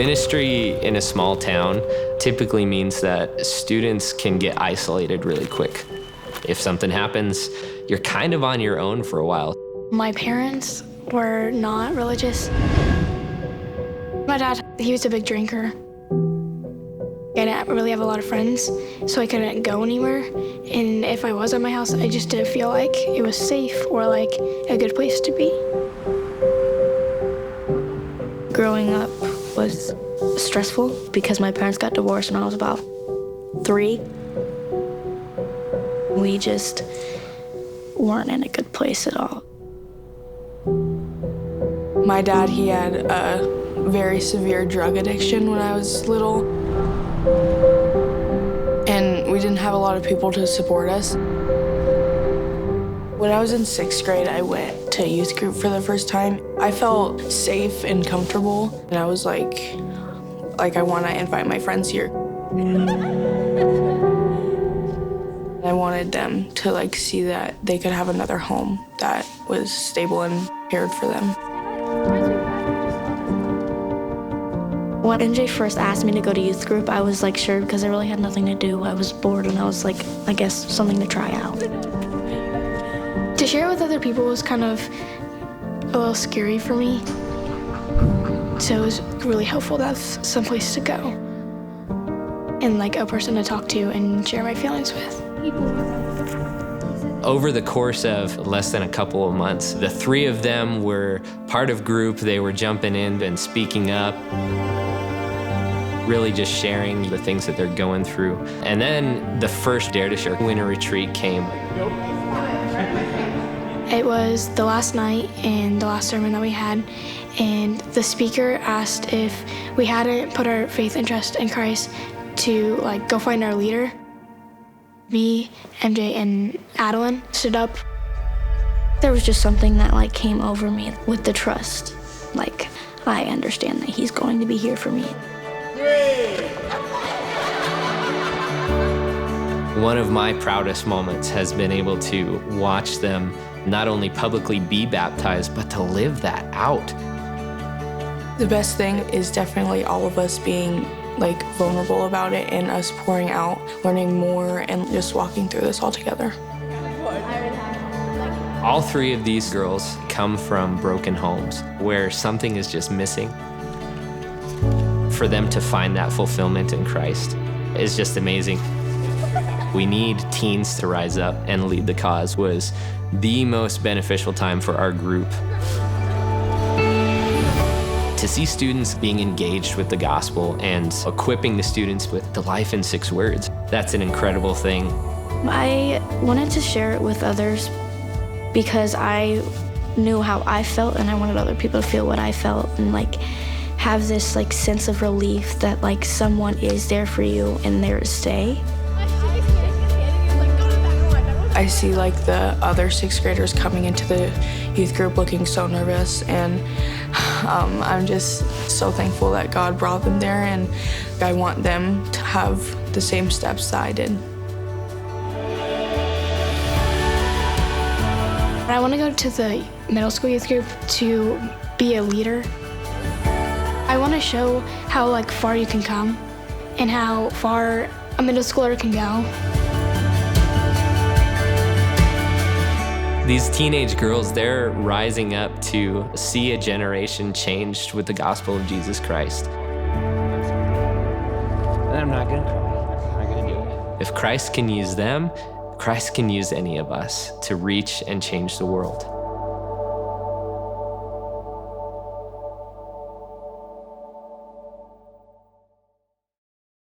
Ministry in a small town typically means that students can get isolated really quick. If something happens, you're kind of on your own for a while. My parents were not religious. My dad, he was a big drinker. I didn't really have a lot of friends, so I couldn't go anywhere. And if I was at my house, I just didn't feel like it was safe or like a good place to be. Growing up was stressful because my parents got divorced when I was about 3. We just weren't in a good place at all. My dad, he had a very severe drug addiction when I was little. And we didn't have a lot of people to support us. When I was in 6th grade, I went to youth group for the first time. I felt safe and comfortable, and I was like I want to invite my friends here. I wanted them to see that they could have another home that was stable and cared for them. When NJ first asked me to go to youth group, I was sure because I really had nothing to do. I was bored and I was I guess something to try out. To share with other people was kind of a little scary for me. So it was really helpful to have someplace to go and a person to talk to and share my feelings with. Over the course of less than a couple of months, the 3 of them were part of group. They were jumping in and speaking up, really just sharing the things that they're going through. And then the first Dare to Share Winter Retreat came. It was the last night and the last sermon that we had, and the speaker asked if we hadn't put our faith and trust in Christ to go find our leader. Me, MJ, and Allison stood up. There was just something that came over me with the trust. I understand that he's going to be here for me. One of my proudest moments has been able to watch them not only publicly be baptized, but to live that out. The best thing is definitely all of us being vulnerable about it and us pouring out, learning more, and just walking through this all together. All 3 of these girls come from broken homes where something is just missing. For them to find that fulfillment in Christ is just amazing. We need teens to rise up and lead the cause was the most beneficial time for our group. To see students being engaged with the gospel and equipping the students with the life in 6 words, that's an incredible thing. I wanted to share it with others because I knew how I felt and I wanted other people to feel what I felt and have this sense of relief that someone is there for you and there to stay. I see the other 6th graders coming into the youth group looking so nervous, and I'm just so thankful that God brought them there, and I want them to have the same steps that I did. I want to go to the middle school youth group to be a leader. I want to show how far you can come and how far a middle schooler can go. These teenage girls, they're rising up to see a generation changed with the gospel of Jesus Christ. And I'm not gonna cry. I'm not gonna do it. If Christ can use them, Christ can use any of us to reach and change the world.